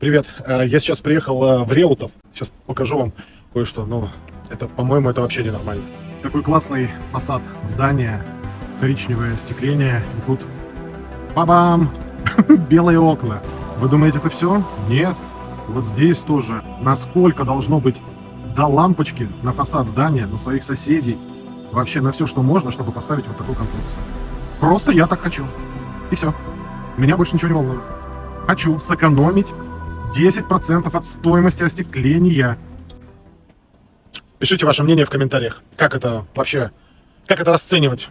Привет, я сейчас приехал в Реутов. Сейчас покажу вам кое-что. Ну, это, по-моему, это вообще ненормально. Такой классный фасад здания, коричневое остекление. И тут бабам! Белые окна. Вы думаете, это все? Нет. Вот здесь тоже. Насколько должно быть до лампочки на фасад здания, на своих соседей, вообще на все, что можно, чтобы поставить вот такую конструкцию. Просто я так хочу. И все. Меня больше ничего не волнует. Хочу сэкономить 10% от стоимости остекления. Пишите ваше мнение в комментариях. Как это вообще, как это расценивать?